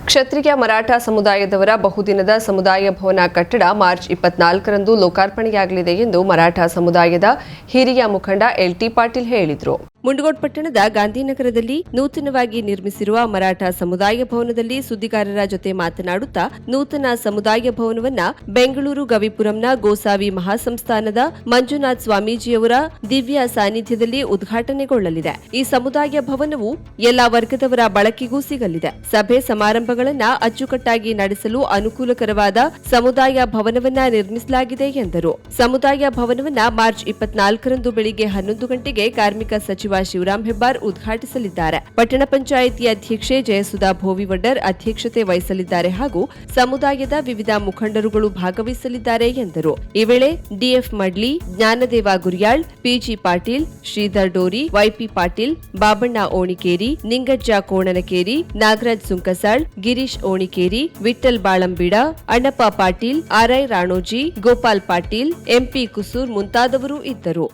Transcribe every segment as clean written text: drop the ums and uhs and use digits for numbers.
ಕ್ಷತ್ರಿಯ ಮರಾಠ ಸಮುದಾಯದವರ ಬಹುದಿನದ ಸಮುದಾಯ ಭವನ ಕಟ್ಟಡ ಮಾರ್ಚ್ 24ರಂದು ಲೋಕಾರ್ಪಣೆಯಾಗಲಿದೆ ಎಂದು ಮರಾಠ ಸಮುದಾಯದ ಹಿರಿಯ ಮುಖಂಡ ಎಲ್ಟಿ ಪಾಟೀಲ್ ಹೇಳಿದರು. ಮುಂಡಗೋಡ್ ಪಟ್ಟಣದ ಗಾಂಧಿನಗರದಲ್ಲಿ ನೂತನವಾಗಿ ನಿರ್ಮಿಸಿರುವ ಮರಾಠ ಸಮುದಾಯ ಭವನದಲ್ಲಿ ಸುದ್ದಿಗಾರರ ಜೊತೆ ಮಾತನಾಡುತ್ತಾ ನೂತನ ಸಮುದಾಯ ಭವನವನ್ನ ಬೆಂಗಳೂರು ಗವಿಪುರಂನ ಗೋಸಾವಿ ಮಹಾಸಂಸ್ಥಾನದ ಮಂಜುನಾಥ್ ಸ್ವಾಮೀಜಿಯವರ ದಿವ್ಯ ಸಾನ್ನಿಧ್ಯದಲ್ಲಿ ಉದ್ಘಾಟನೆಗೊಳ್ಳಲಿದೆ. ಈ ಸಮುದಾಯ ಭವನವು ಎಲ್ಲಾ ವರ್ಗದವರ ಬಳಕೆಗೂ ಸಿಗಲಿದೆ. ಸಭೆ ಸಮಾರಂಭಗಳನ್ನ ಅಚ್ಚುಕಟ್ಟಾಗಿ ನಡೆಸಲು ಅನುಕೂಲಕರವಾದ ಸಮುದಾಯ ಭವನವನ್ನ ನಿರ್ಮಿಸಲಾಗಿದೆ ಎಂದರು. ಸಮುದಾಯ ಭವನವನ್ನ ಮಾರ್ಚ್ 24ರಂದು ಬೆಳಿಗ್ಗೆ 11 ಗಂಟೆಗೆ ಕಾರ್ಮಿಕ ಸಚಿವ ಶಿವರಾಮ್ ಹೆಬ್ಬಾರ್ ಉದ್ಘಾಟಿಸಲಿದ್ದಾರೆ. ಪಟ್ಟಣ ಪಂಚಾಯಿತಿ ಅಧ್ಯಕ್ಷೆ ಜಯಸುಧಾ ಭೋವಿವಡ್ಡರ್ ಅಧ್ಯಕ್ಷತೆ ವಹಿಸಲಿದ್ದಾರೆ ಹಾಗೂ ಸಮುದಾಯದ ವಿವಿಧ ಮುಖಂಡರುಗಳು ಭಾಗವಹಿಸಲಿದ್ದಾರೆ ಎಂದರು. ಈ ವೇಳೆ DF Madli, Jnanadeva Guriyal, PG Patil, Shridhar Dori, YP Patil, Babanna Onikeri, Ningajja Konanakeri, Nagaraj Sunkasal, Girish Onikeri, Vitthal Balambeeda, Annappa Patil, RI Ranoji, Gopal Patil, MP Kusur ಮುಂತಾದವರು ಇದ್ದರು.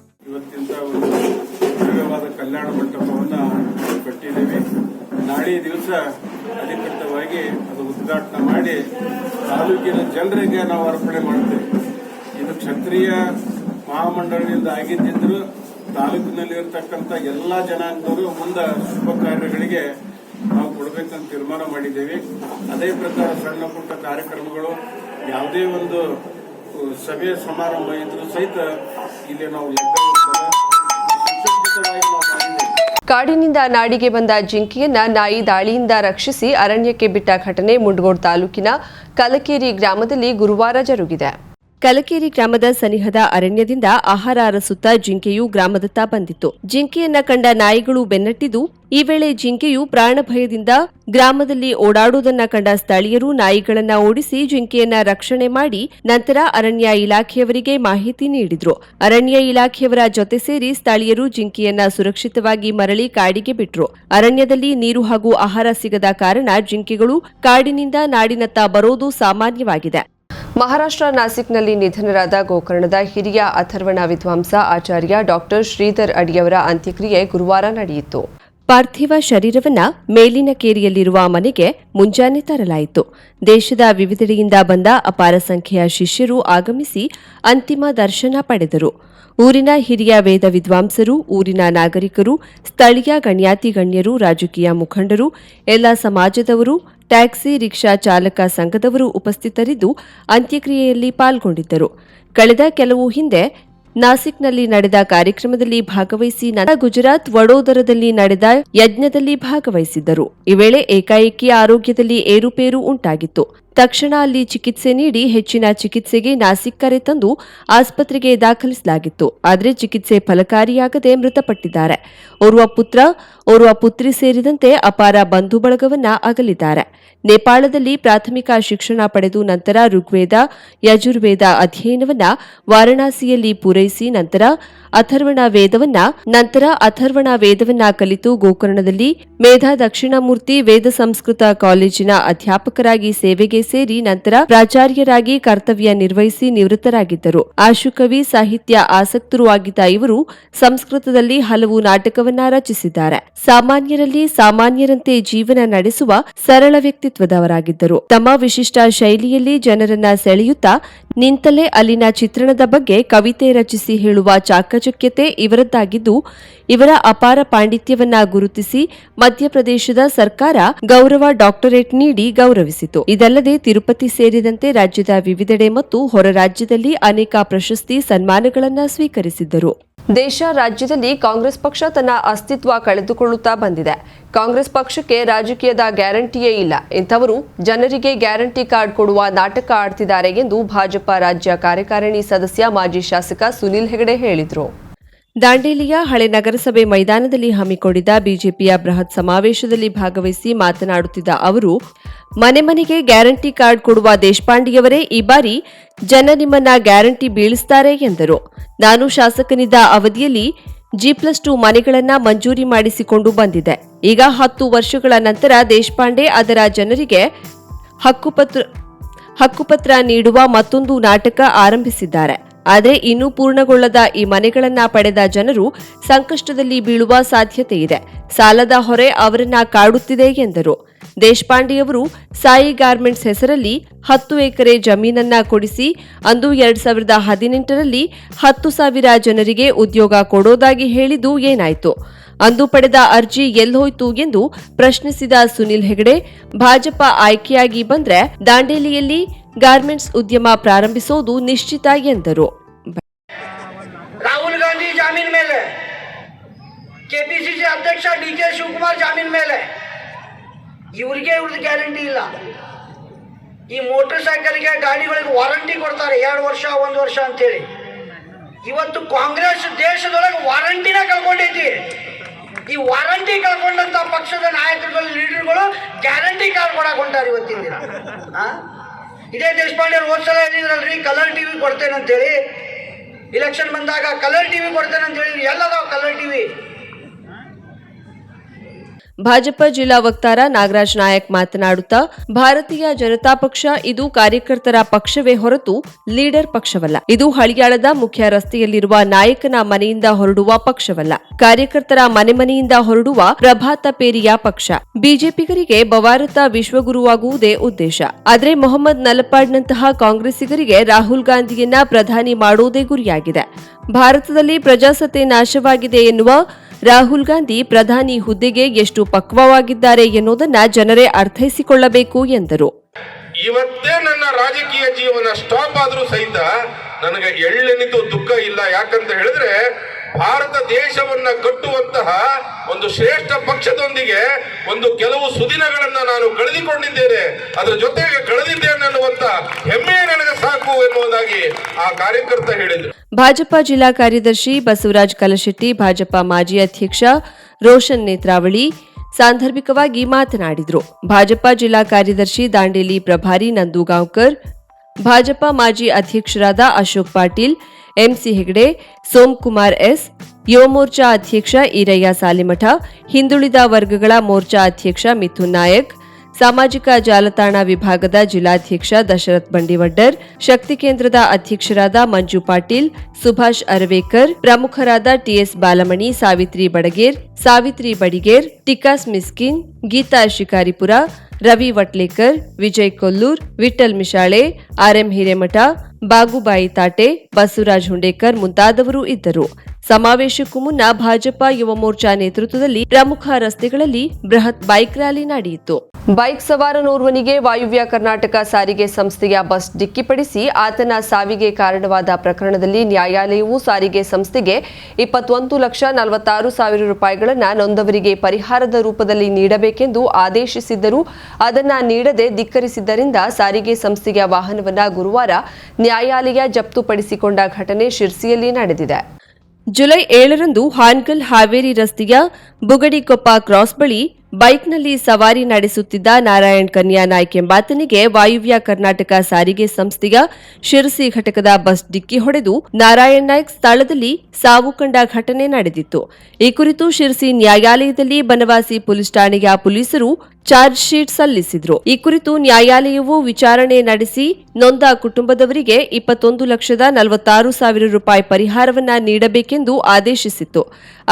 ಕಲ್ಯಾಣ ಮಂಟಪವನ್ನ ಕಟ್ಟಿದ್ದೀವಿ. ನಾಳೆ ದಿವಸ ಅಧಿಕೃತವಾಗಿ ಅದು ಉದ್ಘಾಟನೆ ಮಾಡಿ ತಾಲೂಕಿನ ಜನರಿಗೆ ನಾವು ಅರ್ಪಣೆ ಮಾಡ್ತೇವೆ. ಇದು ಕ್ಷತ್ರಿಯ ಮಹಾಮಂಡಳದಿಂದ ಆಗಿದ್ದಿದ್ರು ತಾಲೂಕಿನಲ್ಲಿರತಕ್ಕಂಥ ಎಲ್ಲಾ ಜನಾಂಗದವರು ಮುಂದೆ ಶುಭ ಕಾರ್ಯಗಳಿಗೆ ನಾವು ಕೊಡಬೇಕಂತ ತೀರ್ಮಾನ ಮಾಡಿದ್ದೇವೆ. ಅದೇ ಪ್ರಕಾರ ಸಣ್ಣ ಪುಟ್ಟ ಕಾರ್ಯಕ್ರಮಗಳು ಯಾವುದೇ ಒಂದು ಸಭೆ ಸಮಾರಂಭ ಇದ್ರೂ ಸಹಿತ ಇಲ್ಲಿ ನಾವು ಕಾಡಿನಿಂದ ನಾಡಿಗೆ ಬಂದ ಜಿಂಕೆಯನ್ನ ನಾಯಿ ದಾಳಿಯಿಂದ ರಕ್ಷಿಸಿ ಅರಣ್ಯಕ್ಕೆ ಬಿಟ್ಟ ಘಟನೆ ಮುಂಡಗೋಡ್ ತಾಲೂಕಿನ ಕಲಕೇರಿ ಗ್ರಾಮದಲ್ಲಿ ಗುರುವಾರ ಜರುಗಿದೆ. ಕಲಕೇರಿ ಗ್ರಾಮದ ಸನಿಹದ ಅರಣ್ಯದಿಂದ ಆಹಾರ ಅರಸುತ್ತ ಜಿಂಕೆಯು ಗ್ರಾಮದತ್ತ ಬಂದಿತ್ತು. ಜಿಂಕೆಯನ್ನ ಕಂಡ ನಾಯಿಗಳು ಬೆನ್ನಟ್ಟಿದ್ದು, ಈ ವೇಳೆ ಜಿಂಕೆಯು ಪ್ರಾಣ ಭಯದಿಂದ ಗ್ರಾಮದಲ್ಲಿ ಓಡಾಡುವುದನ್ನ ಕಂಡ ಸ್ಥಳೀಯರು ನಾಯಿಗಳನ್ನ ಓಡಿಸಿ ಜಿಂಕೆಯನ್ನ ರಕ್ಷಣೆ ಮಾಡಿ ನಂತರ ಅರಣ್ಯ ಇಲಾಖೆಯವರಿಗೆ ಮಾಹಿತಿ ನೀಡಿದ್ರು. ಅರಣ್ಯ ಇಲಾಖೆಯವರ ಜೊತೆ ಸೇರಿ ಸ್ಥಳೀಯರು ಜಿಂಕೆಯನ್ನ ಸುರಕ್ಷಿತವಾಗಿ ಮರಳಿ ಕಾಡಿಗೆ ಬಿಟ್ರು. ಅರಣ್ಯದಲ್ಲಿ ನೀರು ಹಾಗೂ ಆಹಾರ ಸಿಗದ ಕಾರಣ ಜಿಂಕೆಗಳು ಕಾಡಿನಿಂದ ನಾಡಿನತ್ತ ಬರೋದು ಸಾಮಾನ್ಯವಾಗಿದೆ. ಮಹಾರಾಷ್ಟ್ರ ನಾಸಿಕ್ನಲ್ಲಿ ನಿಧನರಾದ ಗೋಕರ್ಣದ ಹಿರಿಯ ಅಥರ್ವಣ ವಿದ್ವಾಂಸ ಆಚಾರ್ಯ ಡಾಕ್ಟರ್ ಶ್ರೀಧರ್ ಅಡಿಯವರ ಅಂತ್ಯಕ್ರಿಯೆ ಗುರುವಾರ ನಡೆಯಿತು. ಪಾರ್ಥಿವ ಶರೀರವನ್ನ ಮೇಲಿನ ಕೇರಿಯಲ್ಲಿರುವ ಮನೆಗೆ ಮುಂಜಾನೆ ತರಲಾಯಿತು. ದೇಶದ ವಿವಿಧೆಡೆಯಿಂದ ಬಂದ ಅಪಾರ ಸಂಖ್ಯೆಯ ಶಿಷ್ಯರು ಆಗಮಿಸಿ ಅಂತಿಮ ದರ್ಶನ ಪಡೆದರು. ಊರಿನ ಹಿರಿಯ ವೇದ ವಿದ್ವಾಂಸರು, ಊರಿನ ನಾಗರಿಕರು, ಸ್ಥಳೀಯ ಗಣ್ಯಾತಿ ಗಣ್ಯರು, ರಾಜಕೀಯ ಮುಖಂಡರು, ಎಲ್ಲ ಸಮಾಜದವರು, ಟ್ಯಾಕ್ಸಿ ರಿಕ್ಷಾ ಚಾಲಕ ಸಂಘದವರು ಉಪಸ್ಥಿತರಿದ್ದು ಅಂತ್ಯಕ್ರಿಯೆಯಲ್ಲಿ ಪಾಲ್ಗೊಂಡಿದ್ದರು. ಕಳೆದ ಕೆಲವು ಹಿಂದೆ ನಾಸಿಕ್ನಲ್ಲಿ ನಡೆದ ಕಾರ್ಯಕ್ರಮದಲ್ಲಿ ಭಾಗವಹಿಸಿ ನಂತರ ಗುಜರಾತ್ ವಡೋದರದಲ್ಲಿ ನಡೆದ ಯಜ್ಞದಲ್ಲಿ ಭಾಗವಹಿಸಿದ್ದರು. ಈ ವೇಳೆ ಏಕಾಏಕಿ ಆರೋಗ್ಯದಲ್ಲಿ ಏರುಪೇರು ಉಂಟಾಗಿತ್ತು. ತಕ್ಷಣ ಅಲ್ಲಿ ಚಿಕಿತ್ಸೆ ನೀಡಿ ಹೆಚ್ಚಿನ ಚಿಕಿತ್ಸೆಗೆ ನಾಸಿಕ್ ಕರೆತಂದು ಆಸ್ಪತ್ರೆಗೆ ದಾಖಲಿಸಲಾಗಿತ್ತು. ಆದರೆ ಚಿಕಿತ್ಸೆ ಫಲಕಾರಿಯಾಗದೆ ಮೃತಪಟ್ಟಿದ್ದಾರೆ. ಓರ್ವ ಪುತ್ರ, ಓರ್ವ ಪುತ್ರಿ ಸೇರಿದಂತೆ ಅಪಾರ ಬಂಧು ಬಳಗವನ್ನ ಅಗಲಿದ್ದಾರೆ. ನೇಪಾಳದಲ್ಲಿ ಪ್ರಾಥಮಿಕ ಶಿಕ್ಷಣ ಪಡೆದು ನಂತರ ಋಗ್ವೇದ, ಯಜುರ್ವೇದ ಅಧ್ಯಯನವನ್ನ ವಾರಣಾಸಿಯಲ್ಲಿ ಪೂರೈಸಿ ನಂತರ ಅಥರ್ವಣ ವೇದವನ್ನ ಕಲಿತು ಗೋಕರ್ಣದಲ್ಲಿ ಮೇಧಾ ದಕ್ಷಿಣಾಮೂರ್ತಿ ವೇದ ಸಂಸ್ಕೃತ ಕಾಲೇಜಿನ ಅಧ್ಯಾಪಕರಾಗಿ ಸೇವೆಗೆ ಸೇರಿ ನಂತರ ಪ್ರಾಚಾರ್ಯರಾಗಿ ಕರ್ತವ್ಯ ನಿರ್ವಹಿಸಿ ನಿವೃತ್ತರಾಗಿದ್ದರು. ಆಶುಕವಿ ಸಾಹಿತ್ಯ ಆಸಕ್ತರೂ ಆಗಿದ್ದ ಇವರು ಸಂಸ್ಕೃತದಲ್ಲಿ ಹಲವು ನಾಟಕವನ್ನ ರಚಿಸಿದ್ದಾರೆ. ಸಾಮಾನ್ಯರಲ್ಲಿ ಸಾಮಾನ್ಯರಂತೆ ಜೀವನ ನಡೆಸುವ ಸರಳ ವ್ಯಕ್ತಿತ್ವದವರಾಗಿದ್ದರು. ತಮ್ಮ ವಿಶಿಷ್ಟ ಶೈಲಿಯಲ್ಲಿ ಜನರನ್ನ ಸೆಳೆಯುತ್ತಾ ನಿಂತಲೇ ಅಲ್ಲಿನ ಚಿತ್ರಣದ ಬಗ್ಗೆ ಕವಿತೆ ರಚಿಸಿ ಹೇಳುವ ಚಾಕಚಕ್ಯತೆ ಇವರದ್ದಾಗಿದ್ದು, ಇವರ ಅಪಾರ ಪಾಂಡಿತ್ಯವನ್ನ ಗುರುತಿಸಿ ಮಧ್ಯಪ್ರದೇಶದ ಸರ್ಕಾರ ಗೌರವ ಡಾಕ್ಟರೇಟ್ ನೀಡಿ ಗೌರವಿಸಿತು. ಇದಲ್ಲದೆ ತಿರುಪತಿ ಸೇರಿದಂತೆ ರಾಜ್ಯದ ವಿವಿಧೆಡೆ ಮತ್ತು ಹೊರ ರಾಜ್ಯದಲ್ಲಿ ಅನೇಕ ಪ್ರಶಸ್ತಿ ಸನ್ಮಾನಗಳನ್ನು ಸ್ವೀಕರಿಸಿದ್ದರು. ದೇಶ ರಾಜ್ಯದಲ್ಲಿ ಕಾಂಗ್ರೆಸ್ ಪಕ್ಷ ತನ್ನ ಅಸ್ತಿತ್ವ ಕಳೆದುಕೊಳ್ಳುತ್ತಾ ಬಂದಿದೆ. ಕಾಂಗ್ರೆಸ್ ಪಕ್ಷಕ್ಕೆ ರಾಜಕೀಯದ ಗ್ಯಾರಂಟಿಯೇ ಇಲ್ಲ. ಇಂಥವರು ಜನರಿಗೆ ಗ್ಯಾರಂಟಿ ಕಾರ್ಡ್ ಕೊಡುವ ನಾಟಕ ಆಡ್ತಿದ್ದಾರೆ ಎಂದು ಭಾಜಪ ರಾಜ್ಯ ಕಾರ್ಯಕಾರಿಣಿ ಸದಸ್ಯ ಮಾಜಿ ಶಾಸಕ ಸುನಿಲ್ ಹೆಗಡೆ ಹೇಳಿದರು. ದಾಂಡೇಲಿಯ ಹಳೆ ನಗರಸಭೆ ಮೈದಾನದಲ್ಲಿ ಹಮ್ಮಿಕೊಂಡಿದ್ದ ಬಿಜೆಪಿಯ ಬೃಹತ್ ಸಮಾವೇಶದಲ್ಲಿ ಭಾಗವಹಿಸಿ ಮಾತನಾಡುತ್ತಿದ್ದ ಅವರು, ಮನೆ ಮನೆಗೆ ಗ್ಯಾರಂಟಿ ಕಾರ್ಡ್ ಕೊಡುವ ದೇಶಪಾಂಡೆಯವರೇ ಈ ಬಾರಿ ಜನ ನಿಮ್ಮನ್ನ ಗ್ಯಾರಂಟಿ ಬೀಳಿಸ್ತಾರೆ ಎಂದರು. ನಾನು ಶಾಸಕನಿದ್ದ ಅವಧಿಯಲ್ಲಿ G+2 ಮನೆಗಳನ್ನ ಮಂಜೂರಿ ಮಾಡಿಸಿಕೊಂಡು ಬಂದಿದೆ. ಈಗ 10 ವರ್ಷಗಳ ನಂತರ ದೇಶಪಾಂಡೆ ಅದರ ಜನರಿಗೆ ಹಕ್ಕುಪತ್ರ ನೀಡುವ ಮತ್ತೊಂದು ನಾಟಕ ಆರಂಭಿಸಿದ್ದಾರೆ. ಆದರೆ ಇನ್ನೂ ಪೂರ್ಣಗೊಳ್ಳದ ಈ ಮನೆಗಳನ್ನ ಪಡೆದ ಜನರು ಸಂಕಷ್ಟದಲ್ಲಿ ಬೀಳುವ ಸಾಧ್ಯತೆ ಇದೆ. ಸಾಲದ ಹೊರೆ ಅವರನ್ನ ಕಾಡುತ್ತಿದೆ ಎಂದರು. ದೇಶಪಾಂಡೆಯವರು ಸಾಯಿ ಗಾರ್ಮೆಂಟ್ಸ್ ಹೆಸರಲ್ಲಿ 10 ಎಕರೆ ಜಮೀನನ್ನ ಕೊಡಿಸಿ ಅಂದು 2018ರಲ್ಲಿ 10,000 ಜನರಿಗೆ ಉದ್ಯೋಗ ಕೊಡೋದಾಗಿ ಹೇಳಿದ್ದು ಏನಾಯಿತು? ಅಂದು ಪಡೆದ ಅರ್ಜಿ ಎಲ್ಲೋಯ್ತು ಎಂದು ಪ್ರಶ್ನಿಸಿದ ಸುನಿಲ್ ಹೆಗಡೆ, ಭಾಜಪ ಆಯ್ಕೆಯಾಗಿ ಬಂದ್ರೆ ದಾಂಡೇಲಿಯಲ್ಲಿ ಗಾರ್ಮೆಂಟ್ಸ್ ಉದ್ಯಮ ಪ್ರಾರಂಭಿಸೋದು ನಿಶ್ಚಿತ ಎಂದರು. ರಾಹುಲ್ ಗಾಂಧಿ ಜಾಮೀನ್ ಮೇಲೆ, ಕೆಪಿಸಿಸಿ ಅಧ್ಯಕ್ಷ ಡಿ.ಕೆ. ಶಿವಕುಮಾರ್ ಜಾಮೀನ್ ಮೇಲೆ, ಇವ್ರದ್ದು ಗ್ಯಾರಂಟಿ ಇಲ್ಲ. ಈ ಮೋಟರ್ ಸೈಕಲ್ಗೆ ಗಾಡಿಗಳಿಗೆ ವಾರಂಟಿ ಕೊಡ್ತಾರೆ 2 ವರ್ಷ 1 ವರ್ಷ ಅಂತೇಳಿ. ಇವತ್ತು ಕಾಂಗ್ರೆಸ್ ದೇಶದೊಳಗೆ ವಾರಂಟಿನ ಕಳ್ಕೊಂಡೈತಿ. ಈ ವಾರಂಟಿ ಕಳ್ಕೊಂಡಂತ ಪಕ್ಷದ ನಾಯಕರುಗಳು, ಲೀಡರ್ಗಳು ಗ್ಯಾರಂಟಿ ಕಾರ್ಡ್ ಕೊಡಕ್ ಹೊಂಟಾರ ಇವತ್ತಿನ ದಿನ. ಇದೇ ದೇಶಪಾಂಡೆ ಹೋದ್ಸಲ ಹೇಳಿದ್ರಲ್ರಿ ಕಲರ್ ಟಿವಿ ಕೊಡ್ತೇನಂತೇಳಿ, ಇಲೆಕ್ಷನ್ ಬಂದಾಗ ಕಲರ್ ಟಿವಿ ಕೊಡ್ತೇನಂತೇಳಿ, ಎಲ್ಲದಾವ ಕಲರ್ ಟಿವಿ. ಭಾಜಪ ಜಿಲ್ಲಾ ವಕ್ತಾರ ನಾಗರಾಜ್ ನಾಯಕ್ ಮಾತನಾಡುತ್ತಾ, ಭಾರತೀಯ ಜನತಾ ಪಕ್ಷ ಇದು ಕಾರ್ಯಕರ್ತರ ಪಕ್ಷವೇ ಹೊರತು ಲೀಡರ್ ಪಕ್ಷವಲ್ಲ. ಇದು ಹಳಿಯಾಳದ ಮುಖ್ಯ ರಸ್ತೆಯಲ್ಲಿರುವ ನಾಯಕನ ಮನೆಯಿಂದ ಹೊರಡುವ ಪಕ್ಷವಲ್ಲ. ಕಾರ್ಯಕರ್ತರ ಮನೆಯಿಂದ ಹೊರಡುವ ಪ್ರಭಾತ ಪೇರಿಯ ಪಕ್ಷ. ಬಿಜೆಪಿಗರಿಗೆ ಬವಾರತ ವಿಶ್ವಗುರುವಾಗುವುದೇ ಉದ್ದೇಶ. ಆದರೆ ಮೊಹಮ್ಮದ್ ನಲಪಾಡ್ನಂತಹ ಕಾಂಗ್ರೆಸ್ಸಿಗರಿಗೆ ರಾಹುಲ್ ಗಾಂಧಿಯನ್ನ ಪ್ರಧಾನಿ ಮಾಡುವುದೇ ಗುರಿಯಾಗಿದೆ. ಭಾರತದಲ್ಲಿ ಪ್ರಜಾಸತ್ತೆ ನಾಶವಾಗಿದೆ ಎನ್ನುವ ರಾಹುಲ್ ಗಾಂಧಿ ಪ್ರಧಾನಿ ಹುದ್ದೆಗೆ ಎಷ್ಟು ಪಕ್ವವಾಗಿದ್ದಾರೆ ಎನ್ನುವುದನ್ನ ಜನರೇ ಅರ್ಥೈಸಿಕೊಳ್ಳಬೇಕು ಎಂದರು. ಇವತ್ತೇ ನನ್ನ ರಾಜಕೀಯ ಜೀವನ ಸ್ಟಾಪ್ ಆದ್ರೂ ಸಹಿತ ನನಗೆ ಎಳ್ಳೆನಿತು ದುಃಖ ಇಲ್ಲ. ಯಾಕಂತ ಹೇಳಿದ್ರೆ ಭಾರತ ದೇಶವನ್ನ ಕಟ್ಟುವಂತಹ ಒಂದು ಶ್ರೇಷ್ಠ ಪಕ್ಷದೊಂದಿಗೆ ಒಂದು ಕೆಲವು ಸುದಿನಗಳನ್ನ ನಾನು ಕಳೆದುಕೊಂಡಿದ್ದೇನೆ. ಅದರ ಜೊತೆಗೆ ಕಳೆದಿದ್ದೇನೆ ಅನ್ನುವಂತ ಹೆಮ್ಮೆ ನನಗೆ ಸಾಕು ಎನ್ನುವುದಾಗಿ ಆ ಕಾರ್ಯಕರ್ತ ಹೇಳಿದ್ರು. ಭಾಜಪ ಜಿಲ್ಲಾ ಕಾರ್ಯದರ್ಶಿ ಬಸವರಾಜ್ ಕಲಶೆಟ್ಟಿ, ಭಾಜಪ ಮಾಜಿ ಅಧ್ಯಕ್ಷ ರೋಷನ್ ನೇತ್ರಾವಳಿ ಸಾಂದರ್ಭಿಕವಾಗಿ ಮಾತನಾಡಿದರು. ಭಾಜಪ ಜಿಲ್ಲಾ ಕಾರ್ಯದರ್ಶಿ ದಾಂಡೇಲಿ ಪ್ರಭಾರಿ ನಂದುಗಾಂವ್ಕರ್, ಭಾಜಪ ಮಾಜಿ ಅಧ್ಯಕ್ಷರಾದ ಅಶೋಕ್ ಪಾಟೀಲ್, ಎಂಸಿ ಹೆಗಡೆ, ಸೋಮಕುಮಾರ್ ಎಸ್, ಯುವ ಮೋರ್ಚಾ ಅಧ್ಯಕ್ಷ ಈರಯ್ಯ ಸಾಲಿಮಠ, ಹಿಂದುಳಿದ ವರ್ಗಗಳ ಮೋರ್ಚಾ ಅಧ್ಯಕ್ಷ ಮಿಥುನ್ ನಾಯಕ್, ಸಾಮಾಜಿಕ ಜಾಲತಾಣ ವಿಭಾಗದ ಜಿಲ್ಲಾಧ್ಯಕ್ಷ ದಶರಥ್ ಬಂಡಿವಡ್ಡರ್, ಶಕ್ತಿ ಕೇಂದ್ರದ ಅಧ್ಯಕ್ಷರಾದ ಮಂಜು ಪಾಟೀಲ್, ಸುಭಾಷ್ ಅರವೇಕರ್, ಪ್ರಮುಖರಾದ ಟಿಎಸ್ ಬಾಲಮಣಿ, ಸಾವಿತ್ರಿ ಬಡಿಗೇರ್, ಟಿಕಾಸ್ ಮಿಸ್ಕಿನ್, ಗೀತಾ ಶಿಕಾರಿಪುರ, ರವಿ ವಟ್ಲೇಕರ್, ವಿಜಯ್ ಕೊಲ್ಲೂರ್, ವಿಠಲ್ ಮಿಶಾಳೆ, ಆರ್ಎಂ ಹಿರೇಮಠ, ಬಾಗುಬಾಯಿ ತಾಟೆ, ಬಸವರಾಜ್ ಹುಂಡೇಕರ್ ಮುಂತಾದವರು ಇದ್ದರು. ಸಮಾವೇಶಕ್ಕೂ ಮುನ್ನ ಭಾಜಪ ಯುವ ಮೋರ್ಚಾ ನೇತೃತ್ವದಲ್ಲಿ ಪ್ರಮುಖ ರಸ್ತೆಗಳಲ್ಲಿ ಬೃಹತ್ ಬೈಕ್ ರ್ಯಾಲಿ ನಡೆಯಿತು. ಬೈಕ್ ಸವಾರನೋರ್ವನಿಗೆ ವಾಯುವ್ಯ ಕರ್ನಾಟಕ ಸಾರಿಗೆ ಸಂಸ್ಥೆಯ ಬಸ್ ಡಿಕ್ಕಿಪಡಿಸಿ ಆತನ ಸಾವಿಗೆ ಕಾರಣವಾದ ಪ್ರಕರಣದಲ್ಲಿ ನ್ಯಾಯಾಲಯವು ಸಾರಿಗೆ ಸಂಸ್ಥೆಗೆ 21,46,000 ರೂಪಾಯಿಗಳನ್ನು ನೊಂದವರಿಗೆ ಪರಿಹಾರದ ರೂಪದಲ್ಲಿ ನೀಡಬೇಕೆಂದು ಆದೇಶಿಸಿದ್ದರೂ ಅದನ್ನು ನೀಡದೆ ಧಿಕ್ಕರಿಸಿದ್ದರಿಂದ ಸಾರಿಗೆ ಸಂಸ್ಥೆಯ ವಾಹನವನ್ನು ಗುರುವಾರ ನ್ಯಾಯಾಲಯ ಜಪ್ತುಪಡಿಸಿಕೊಂಡ ಘಟನೆ ಶಿರ್ಸಿಯಲ್ಲಿ ನಡೆದಿದೆ. ಜುಲೈ 7ರಂದು ಹಾನ್ಗಲ್ ಹಾವೇರಿ ರಸ್ತೆಯ ಬುಗಡಿಕೊಪ್ಪ ಕ್ರಾಸ್ ಬಳಿ ಬೈಕ್ನಲ್ಲಿ ಸವಾರಿ ನಡೆಸುತ್ತಿದ್ದ ನಾರಾಯಣ್ ಕನ್ಯಾ ನಾಯ್ಕ್ ಎಂಬಾತನಿಗೆ ವಾಯುವ್ಯ ಕರ್ನಾಟಕ ಸಾರಿಗೆ ಸಂಸ್ಥೆಯ ಶಿರಸಿ ಘಟಕದ ಬಸ್ ಡಿಕ್ಕಿ ಹೊಡೆದು ನಾರಾಯಣ್ ನಾಯ್ಕ್ ಸ್ಥಳದಲ್ಲಿ ಸಾವು ಕಂಡ ಘಟನೆ ನಡೆದಿತ್ತು. ಈ ಕುರಿತು ಶಿರಸಿ ನ್ಯಾಯಾಲಯದಲ್ಲಿ ಬನವಾಸಿ ಪೊಲೀಸ್ ಠಾಣೆಯ ಪೊಲೀಸರು ಚಾರ್ಜ್ ಶೀಟ್ ಸಲ್ಲಿಸಿದ್ರು. ಈ ಕುರಿತು ನ್ಯಾಯಾಲಯವು ವಿಚಾರಣೆ ನಡೆಸಿ ನೊಂದ ಕುಟುಂಬದವರಿಗೆ 21,46,000 ರೂಪಾಯಿ ಪರಿಹಾರವನ್ನ ನೀಡಬೇಕೆಂದು ಆದೇಶಿಸಿತ್ತು.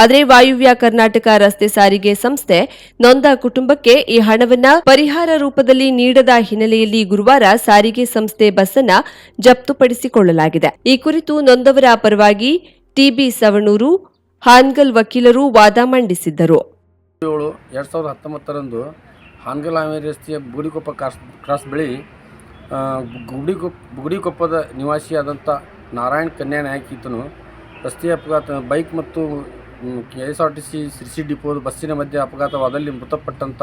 ಆದರೆ ವಾಯುವ್ಯ ಕರ್ನಾಟಕ ರಸ್ತೆ ಸಾರಿಗೆ ಸಂಸ್ಥೆ ನೊಂದ ಕುಟುಂಬಕ್ಕೆ ಈ ಹಣವನ್ನ ಪರಿಹಾರ ರೂಪದಲ್ಲಿ ನೀಡದ ಹಿನ್ನೆಲೆಯಲ್ಲಿ ಗುರುವಾರ ಸಾರಿಗೆ ಸಂಸ್ಥೆ ಬಸ್ಸನ್ನ ಜಪ್ತುಪಡಿಸಿಕೊಳ್ಳಲಾಗಿದೆ. ಈ ಕುರಿತು ನೊಂದವರ ಪರವಾಗಿ ಟಿಬಿ ಸವಣೂರು, ಹಾನ್ಗಲ್ ವಕೀಲರು ವಾದ ಮಂಡಿಸಿದ್ದರು. 2019ರಂದು ಹಾನ್ಗಲ್ ಹಾವೇರಿ ರಸ್ತೆಯ ಬುಗಡಿಕೊಪ್ಪ ಕ್ರಾಸ್ ಬಳಿ ಬುಗಡಿಕೊಪ್ಪದ ನಿವಾಸಿಯಾದಂಥ ನಾರಾಯಣ್ ಕನ್ಯಾ ನಾಯ್ಕ್ ಈತನು ರಸ್ತೆಯ ಅಪಘಾತ ಬೈಕ್ ಮತ್ತು KSRTC ಶಿರ್ಸಿ ಡಿಪೋದ ಬಸ್ಸಿನ ಮಧ್ಯೆ ಅಪಘಾತವಾದಲ್ಲಿ ಮೃತಪಟ್ಟಂಥ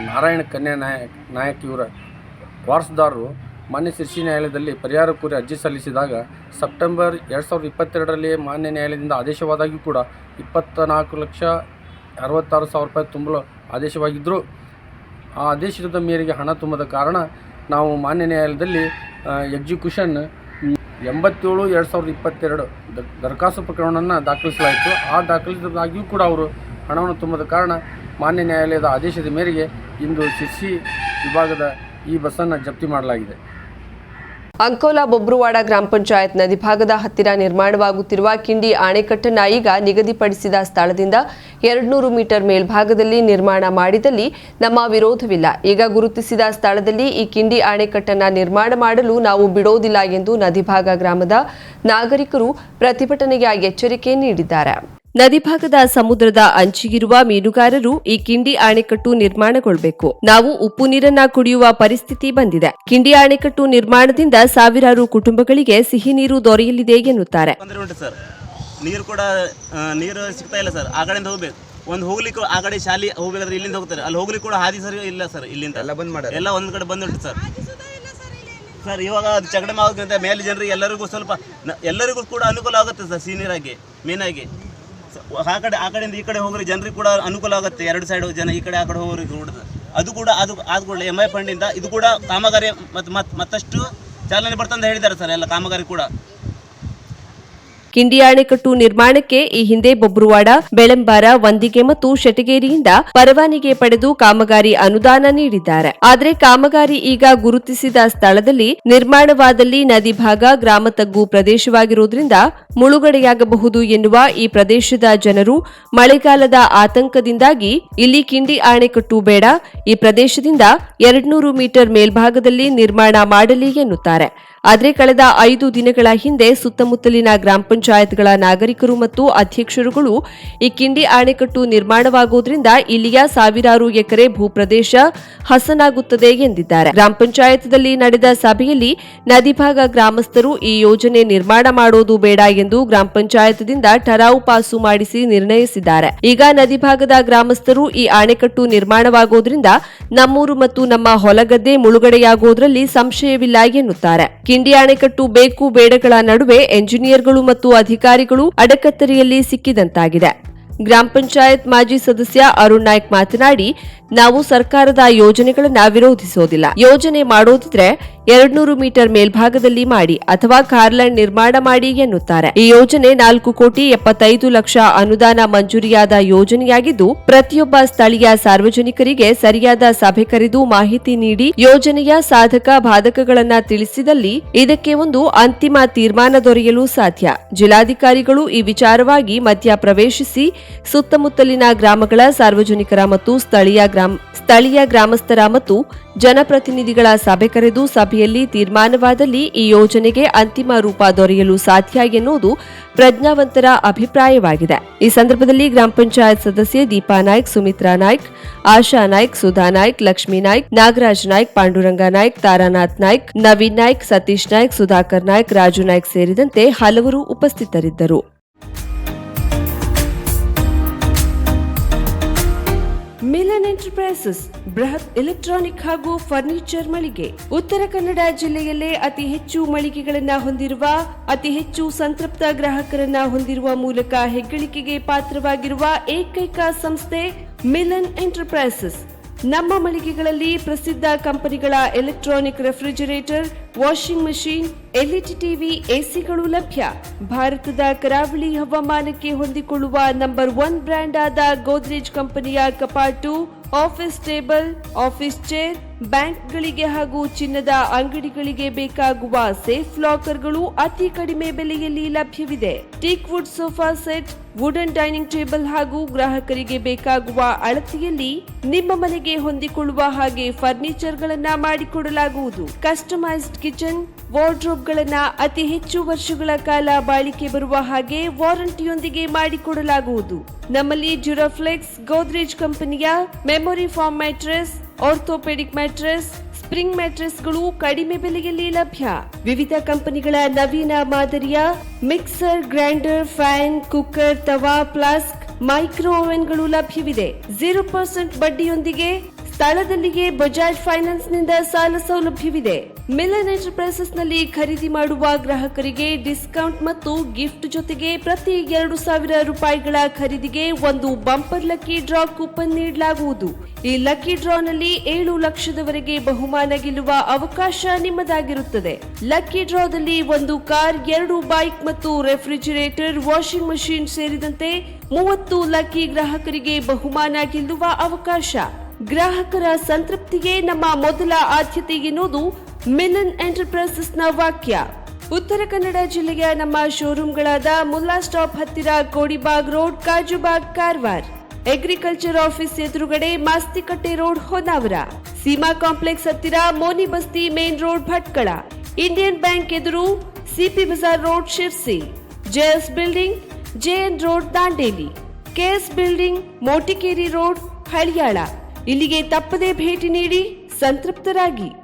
ನಾರಾಯಣ್ ಕನ್ಯಾ ನಾಯಕ್ ಇವರ ವಾರಸುದಾರರು ಮಾನ್ಯ ಶಿರ್ಸಿ ನ್ಯಾಯಾಲಯದಲ್ಲಿ ಪರಿಹಾರ ಕೋರಿ ಅರ್ಜಿ ಸಲ್ಲಿಸಿದಾಗ ಸೆಪ್ಟೆಂಬರ್ 2022ರಲ್ಲಿ ಮಾನ್ಯ ನ್ಯಾಯಾಲಯದಿಂದ ಆದೇಶವಾದಾಗ್ಯೂ ಕೂಡ 24,66,000 ರೂಪಾಯಿ ತುಂಬಲು ಆದೇಶವಾಗಿದ್ದರು. ಆ ಆದೇಶದ ಮೇರೆಗೆ ಹಣ ತುಂಬದ ಕಾರಣ ನಾವು ಮಾನ್ಯ ನ್ಯಾಯಾಲಯದಲ್ಲಿ ಎಕ್ಸಿಕ್ಯೂಷನ್ 87/2022 ದರಖಾಸ್ತು ಪ್ರಕರಣವನ್ನು ದಾಖಲಿಸಲಾಯಿತು. ಆ ದಾಖಲಿಸಿದಾಗಿಯೂ ಕೂಡ ಅವರು ಹಣವನ್ನು ತುಂಬದ ಕಾರಣ ಮಾನ್ಯ ನ್ಯಾಯಾಲಯದ ಆದೇಶದ ಮೇರೆಗೆ ಇಂದು ಶಿರ್ಸಿ ವಿಭಾಗದ ಈ ಬಸ್ಸನ್ನು ಜಪ್ತಿ ಮಾಡಲಾಗಿದೆ. ಅಂಕೋಲಾ ಬೊಬ್ರುವಾಡ ಗ್ರಾಮ ಪಂಚಾಯತ್ ನದಿಭಾಗದ ಹತ್ತಿರ ನಿರ್ಮಾಣವಾಗುತ್ತಿರುವ ಕಿಂಡಿ ಅಣೆಕಟ್ಟನ್ನು ಈಗ ನಿಗದಿಪಡಿಸಿದ ಸ್ಥಳದಿಂದ 200 ಮೀಟರ್ ಮೇಲ್ಭಾಗದಲ್ಲಿ ನಿರ್ಮಾಣ ಮಾಡಿದಲ್ಲಿ ನಮ್ಮ ವಿರೋಧವಿಲ್ಲ. ಈಗ ಗುರುತಿಸಿದ ಸ್ಥಳದಲ್ಲಿ ಈ ಕಿಂಡಿ ಅಣೆಕಟ್ಟನ್ನು ನಿರ್ಮಾಣ ಮಾಡಲು ನಾವು ಬಿಡೋದಿಲ್ಲ ಎಂದು ನದಿಭಾಗ ಗ್ರಾಮದ ನಾಗರಿಕರು ಪ್ರತಿಭಟನೆಗೆ ಎಚ್ಚರಿಕೆ ನೀಡಿದ್ದಾರೆ. ನದಿಭಾಗದ ಸಮುದ್ರದ ಅಂಚಿಗಿರುವ ಮೀನುಗಾರರು ಈ ಕಿಂಡಿ ಅಣೆಕಟ್ಟು ನಿರ್ಮಾಣಗೊಳ್ಳಬೇಕು. ನಾವು ಉಪ್ಪು ನೀರನ್ನ ಕುಡಿಯುವ ಪರಿಸ್ಥಿತಿ ಬಂದಿದೆ. ಕಿಂಡಿ ಅಣೆಕಟ್ಟು ನಿರ್ಮಾಣದಿಂದ ಸಾವಿರಾರು ಕುಟುಂಬಗಳಿಗೆ ಸಿಹಿ ನೀರು ದೊರೆಯಲಿದೆ ಎನ್ನುತ್ತಾರೆ. ನೀರು ಕೂಡ ನೀರು ಸಿಗ್ತಾ ಇಲ್ಲ ಸರ್. ಆ ಕಡೆಯಿಂದ ಹೋಗ್ಬೇಕು, ಒಂದು ಹೋಗ್ಲಿಕ್ಕೆ ಆ ಕಡೆ ಶಾಲೆ ಹೋಗ್ಬೇಕಾದ್ರೆ ಇಲ್ಲಿಂದ ಹೋಗ್ತಾರೆ, ಅಲ್ಲಿ ಹೋಗ್ಲಿಕ್ಕೆ ಕೂಡ ಹಾದಿ ಸರಿ ಇಲ್ಲ ಸರ್. ಇಲ್ಲಿಂದ ಎಲ್ಲ ಬಂದ್ ಮಾಡಿ ಎಲ್ಲ ಒಂದ್ ಕಡೆ ಬಂದುಂಟು ಸರ್. ಸರ್ ಇವಾಗ ಅದು ಚಗಡೆ ಮಾಡೋದ್ರಿಂದ ಮೇಲೆ ಜನರಿಗೆ ಎಲ್ಲರಿಗೂ ಕೂಡ ಅನುಕೂಲ ಆಗುತ್ತೆ ಸರ್. ಸೀನಿಯರಾಗಿ ಮೇನಾಗಿ ಆ ಕಡೆಯಿಂದ ಈ ಕಡೆ ಹೋಗ್ರಿ ಜನರಿಗೆ ಕೂಡ ಅನುಕೂಲ ಆಗುತ್ತೆ. 2 ಸೈಡ್ ಜನ ಈ ಕಡೆ ಆ ಕಡೆ ಹೋಗ್ರಿ ಕೂಡ ಅದು ಕೂಡ ಆದ್ಕೊಳ್ಳಿ MI ಫಂಡಿಂದ ಇದು ಕೂಡ ಕಾಮಗಾರಿ ಮತ್ತಷ್ಟು ಚಾಲನೆ ಬರ್ತಂತ ಹೇಳಿದ್ದಾರೆ ಸರ್. ಎಲ್ಲ ಕಾಮಗಾರಿ ಕೂಡ ಕಿಂಡಿ ಅಣೆಕಟ್ಟು ನಿರ್ಮಾಣಕ್ಕೆ ಈ ಹಿಂದೆ ಬೊಬ್ರುವಾಡ, ಬೆಳಂಬಾರ, ವಂದಿಗೆ ಮತ್ತು ಶೆಟಗೇರಿಯಿಂದ ಪರವಾನಗಿ ಪಡೆದು ಕಾಮಗಾರಿ ಅನುದಾನ ನೀಡಿದ್ದಾರೆ. ಆದರೆ ಕಾಮಗಾರಿ ಈಗ ಗುರುತಿಸಿದ ಸ್ಥಳದಲ್ಲಿ ನಿರ್ಮಾಣವಾದಲ್ಲಿ ನದಿ ಭಾಗ ಗ್ರಾಮ ತಗ್ಗು ಪ್ರದೇಶವಾಗಿರುವುದರಿಂದ ಮುಳುಗಡೆಯಾಗಬಹುದು ಎನ್ನುವ ಈ ಪ್ರದೇಶದ ಜನರು ಮಳೆಗಾಲದ ಆತಂಕದಿಂದಾಗಿ ಇಲ್ಲಿ ಕಿಂಡಿ ಅಣೆಕಟ್ಟು ಬೇಡ, ಈ ಪ್ರದೇಶದಿಂದ 200 ಮೀಟರ್ ಮೇಲ್ಭಾಗದಲ್ಲಿ ನಿರ್ಮಾಣ ಮಾಡಲಿ ಎನ್ನುತ್ತಾರೆ. ಆದರೆ ಕಳೆದ 5 ದಿನಗಳ ಹಿಂದೆ ಸುತ್ತಮುತ್ತಲಿನ ಗ್ರಾಮ ಪಂಚಾಯತ್ಗಳ ನಾಗರಿಕರು ಮತ್ತು ಅಧ್ಯಕ್ಷರುಗಳು ಈ ಕಿಂಡಿ ಅಣೆಕಟ್ಟು ನಿರ್ಮಾಣವಾಗುವುದರಿಂದ ಇಲ್ಲಿಯ ಸಾವಿರಾರು ಎಕರೆ ಭೂಪ್ರದೇಶ ಹಸನಾಗುತ್ತದೆ ಎಂದಿದ್ದಾರೆ. ಗ್ರಾಮ ಪಂಚಾಯತ್ನಲ್ಲಿ ನಡೆದ ಸಭೆಯಲ್ಲಿ ನದಿಭಾಗ ಗ್ರಾಮಸ್ಥರು ಈ ಯೋಜನೆ ನಿರ್ಮಾಣ ಮಾಡೋದು ಬೇಡ ಎಂದು ಗ್ರಾಮ ಪಂಚಾಯತ್ದಿಂದ ಠರಾವು ಪಾಸು ಮಾಡಿಸಿ ನಿರ್ಣಯಿಸಿದ್ದಾರೆ. ಈಗ ನದಿಭಾಗದ ಗ್ರಾಮಸ್ಥರು ಈ ಅಣೆಕಟ್ಟು ನಿರ್ಮಾಣವಾಗುವುದರಿಂದ ನಮ್ಮೂರು ಮತ್ತು ನಮ್ಮ ಹೊಲಗದ್ದೆ ಮುಳುಗಡೆಯಾಗುವುದರಲ್ಲಿ ಸಂಶಯವಿಲ್ಲ ಎನ್ನುತ್ತಾರೆ. ಕಿಂಡಿ ಅಣೆಕಟ್ಟು ಬೇಕು ಬೇಡಗಳ ನಡುವೆ ಎಂಜಿನಿಯರ್ಗಳು ಮತ್ತು ಅಧಿಕಾರಿಗಳು ಅಡಕತ್ತರಿಯಲ್ಲಿ ಸಿಕ್ಕಿದಂತಾಗಿದೆ. ಗ್ರಾಮ ಪಂಚಾಯತ್ ಮಾಜಿ ಸದಸ್ಯ ಅರುಣ್ ನಾಯ್ಕ್ ಮಾತನಾಡಿ, ನಾವು ಸರ್ಕಾರದ ಯೋಜನೆಗಳನ್ನು ವಿರೋಧಿಸೋದಿಲ್ಲ. ಯೋಜನೆ ಮಾಡೋದಿದ್ರೆ 200 ಮೀಟರ್ ಮೇಲ್ಭಾಗದಲ್ಲಿ ಮಾಡಿ ಅಥವಾ ಕಾರ್ಲ್ಯಾಂಡ್ ನಿರ್ಮಾಣ ಮಾಡಿ ಎನ್ನುತ್ತಾರೆ. ಈ ಯೋಜನೆ 4,75,00,000 ಅನುದಾನ ಮಂಜೂರಿಯಾದ ಯೋಜನೆಯಾಗಿದ್ದು ಪ್ರತಿಯೊಬ್ಬ ಸ್ಥಳೀಯ ಸಾರ್ವಜನಿಕರಿಗೆ ಸರಿಯಾದ ಸಭೆ ಕರೆದು ಮಾಹಿತಿ ನೀಡಿ ಯೋಜನೆಯ ಸಾಧಕ ಬಾಧಕಗಳನ್ನು ತಿಳಿಸಿದಲ್ಲಿ ಇದಕ್ಕೆ ಒಂದು ಅಂತಿಮ ತೀರ್ಮಾನ ದೊರೆಯಲು ಸಾಧ್ಯ. ಜಿಲ್ಲಾಧಿಕಾರಿಗಳು ಈ ವಿಚಾರವಾಗಿ ಮಧ್ಯ ಪ್ರವೇಶಿಸಿ ಸುತ್ತಮುತ್ತಲಿನ ಗ್ರಾಮಗಳ ಸಾರ್ವಜನಿಕರ ಮತ್ತು ಸ್ಥಳೀಯ ಗ್ರಾಮಸ್ಥರ ಮತ್ತು ಜನಪ್ರತಿನಿಧಿಗಳ ಸಭೆ ಕರೆದು ಸಭೆಯಲ್ಲಿ ತೀರ್ಮಾನವಾದಲ್ಲಿ ಈ ಯೋಜನೆಗೆ ಅಂತಿಮ ರೂಪ ದೊರೆಯಲು ಸಾಧ್ಯ ಎನ್ನುವುದು ಪ್ರಜ್ಞಾವಂತರ ಅಭಿಪ್ರಾಯವಾಗಿದೆ. ಈ ಸಂದರ್ಭದಲ್ಲಿ ಗ್ರಾಮ ಪಂಚಾಯತ್ ಸದಸ್ಯೆ ದೀಪಾ ನಾಯ್ಕ್, ಸುಮಿತ್ರಾ ನಾಯ್ಕ್, ಆಶಾ ನಾಯ್ಕ್, ಸುಧಾ ನಾಯ್ಕ್, ಲಕ್ಷ್ಮೀ ನಾಯ್ಕ್, ನಾಗರಾಜ್ ನಾಯ್ಕ್, ಪಾಂಡುರಂಗ ನಾಯ್ಕ್, ತಾರಾನಾಥ್ ನಾಯ್ಕ್, ನವೀನ್ ನಾಯ್ಕ್, ಸತೀಶ್ ನಾಯ್ಕ್, ಸುಧಾಕರ್ ನಾಯ್ಕ್, ರಾಜು ನಾಯ್ಕ್ ಸೇರಿದಂತೆ ಹಲವರು ಉಪಸ್ಥಿತರಿದ್ದರು. ಮಿಲನ್ ಎಂಟರ್ಪ್ರೈಸಸ್ ಬೃಹತ್ ಎಲೆಕ್ಟ್ರಾನಿಕ್ ಹಾಗೂ ಫರ್ನಿಚರ್ ಮಳಿಗೆ. ಉತ್ತರ ಕನ್ನಡ ಜಿಲ್ಲೆಯಲ್ಲೇ ಅತಿ ಹೆಚ್ಚು ಮಳಿಗೆಗಳನ್ನು ಹೊಂದಿರುವ, ಅತಿ ಹೆಚ್ಚು ಸಂತೃಪ್ತ ಗ್ರಾಹಕರನ್ನ ಹೊಂದಿರುವ ಮೂಲಕ ಹೆಗ್ಗಳಿಕೆಗೆ ಪಾತ್ರವಾಗಿರುವ ಏಕೈಕ ಸಂಸ್ಥೆ ಮಿಲನ್ ಎಂಟರ್ಪ್ರೈಸಸ್. ನಮ್ಮ ಮಳಿಗೆಗಳಲ್ಲಿ ಪ್ರಸಿದ್ಧ ಕಂಪನಿಗಳ electronic refrigerator, washing machine, LED TV, ಎಸಿಗಳು ಲಭ್ಯ. ಭಾರತದ ಕರಾವಳಿ ಹವಾಮಾನಕ್ಕೆ ಹೊಂದಿಕೊಳ್ಳುವ ನಂಬರ್ 1 ಬ್ರ್ಯಾಂಡ್ ಆದ ಗೋದ್ರೇಜ್ ಕಂಪನಿಯ ಕಪಾಟು, ಆಫೀಸ್ ಟೇಬಲ್, ಆಫೀಸ್ ಚೇರ್, ಬ್ಯಾಂಕ್ಗಳಿಗೆ ಹಾಗೂ ಚಿನ್ನದ ಅಂಗಡಿಗಳಿಗೆ ಬೇಕಾಗುವ ಸೇಫ್ ಲಾಕರ್ಗಳು ಅತಿ ಕಡಿಮೆ ಬೆಲೆಯಲ್ಲಿ ಲಭ್ಯವಿದೆ. Teak wood sofa set, wooden dining table ಹಾಗೂ ಗ್ರಾಹಕರಿಗೆ ಬೇಕಾಗುವ ಅಳತೆಯಲ್ಲಿ ನಿಮ್ಮ ಮನೆಗೆ ಹೊಂದಿಕೊಳ್ಳುವ ಹಾಗೆ ಫರ್ನಿಚರ್ಗಳನ್ನ ಮಾಡಿಕೊಡಲಾಗುವುದು. ಕಸ್ಟಮೈಸ್ಡ್ ಕಿಚನ್, ವಾರ್ಡ್ರೋಬ್ಗಳನ್ನ ಅತಿ ಹೆಚ್ಚು ವರ್ಷಗಳ ಕಾಲ ಬಾಳಿಕೆ ಬರುವ ಹಾಗೆ ವಾರಂಟಿಯೊಂದಿಗೆ ಮಾಡಿಕೊಡಲಾಗುವುದು. ನಮ್ಮಲ್ಲಿ ಡ್ಯೂರಾಫ್ಲೆಕ್ಸ್, ಗೋದ್ರೇಜ್ ಕಂಪನಿಯ memory foam mattress, orthopaedic mattress, spring ಮ್ಯಾಟ್ರೆಸ್ಗಳು ಕಡಿಮೆ ಬೆಲೆಯಲ್ಲಿ ಲಭ್ಯ. ವಿವಿಧ ಕಂಪನಿಗಳ ನವೀನ ಮಾದರಿಯ ಮಿಕ್ಸರ್, ಗ್ರೈಂಡರ್, ಫ್ಯಾನ್, ಕುಕ್ಕರ್, ತವಾ, ಫ್ಲಾಸ್ಕ್, ಮೈಕ್ರೋ ಓವೆನ್ಗಳು ಲಭ್ಯವಿದೆ. 0% ಬಡ್ಡಿಯೊಂದಿಗೆ ಸ್ಥಳದಲ್ಲಿಯೇ ಬಜಾಜ್ ಫೈನಾನ್ಸ್ ನಿಂದ ಸಾಲ ಸೌಲಭ್ಯವಿದೆ. ಮಿಲನ್ ಎಂಟರ್ಪ್ರೈಸಸ್ ನಲ್ಲಿ ಖರೀದಿ ಮಾಡುವ ಗ್ರಾಹಕರಿಗೆ ಡಿಸ್ಕೌಂಟ್ ಮತ್ತು ಗಿಫ್ಟ್ ಜೊತೆಗೆ ಪ್ರತಿ 2,000 ರೂಪಾಯಿಗಳ ಖರೀದಿಗೆ ಒಂದು ಬಂಪರ್ ಲಕ್ಕಿ ಡ್ರಾ ಕೂಪನ್ ನೀಡಲಾಗುವುದು. ಈ ಲಕ್ಕಿ ಡ್ರಾನಲ್ಲಿ 7 ಲಕ್ಷದವರೆಗೆ ಬಹುಮಾನ ಗೆಲ್ಲುವ ಅವಕಾಶ ನಿಮ್ಮದಾಗಿರುತ್ತದೆ. ಲಕ್ಕಿ ಡ್ರಾದಲ್ಲಿ 1 ಕಾರ್, 2 ಬೈಕ್ ಮತ್ತು ರೆಫ್ರಿಜರೇಟರ್, ವಾಷಿಂಗ್ ಮಷೀನ್ ಸೇರಿದಂತೆ 30 ಲಕ್ಕಿ ಗ್ರಾಹಕರಿಗೆ ಬಹುಮಾನ ಗೆಲ್ಲುವ ಅವಕಾಶ. ಗ್ರಾಹಕರ ಸಂತೃಪ್ತಿಗೆ ನಮ್ಮ ಮೊದಲ ಆದ್ಯತೆ ಎನ್ನುವುದು ಮಿಲನ್ ಎಂಟರ್ಪ್ರೈಸಸ್ನ ವಾಕ್ಯ. ಉತ್ತರ ಕನ್ನಡ ಜಿಲ್ಲೆಯ ನಮ್ಮ ಶೋರೂಮ್ಗಳಾದ ಮುಲ್ಲಾ ಸ್ಟಾಪ್ ಹತ್ತಿರ Kodibag road, Kajubag, Karwar. Agriculture office ಎದುರುಗಡೆ ಮಾಸ್ತಿಕಟ್ಟೆ ರೋಡ್, ಹೊನ್ನಾವರ. ಸೀಮಾ ಕಾಂಪ್ಲೆಕ್ಸ್ ಹತ್ತಿರ Moni Basti main road, Bhatkal. Indian bank ಎದುರು CP Bazar road, Sirsi. JS building, JN road, Dandeli. KS building, Motikeri road, Haliyal. ಇಲ್ಲಿಗೆ ತಪ್ಪದೇ ಭೇಟಿ ನೀಡಿ ಸಂತೃಪ್ತರಾಗಿ.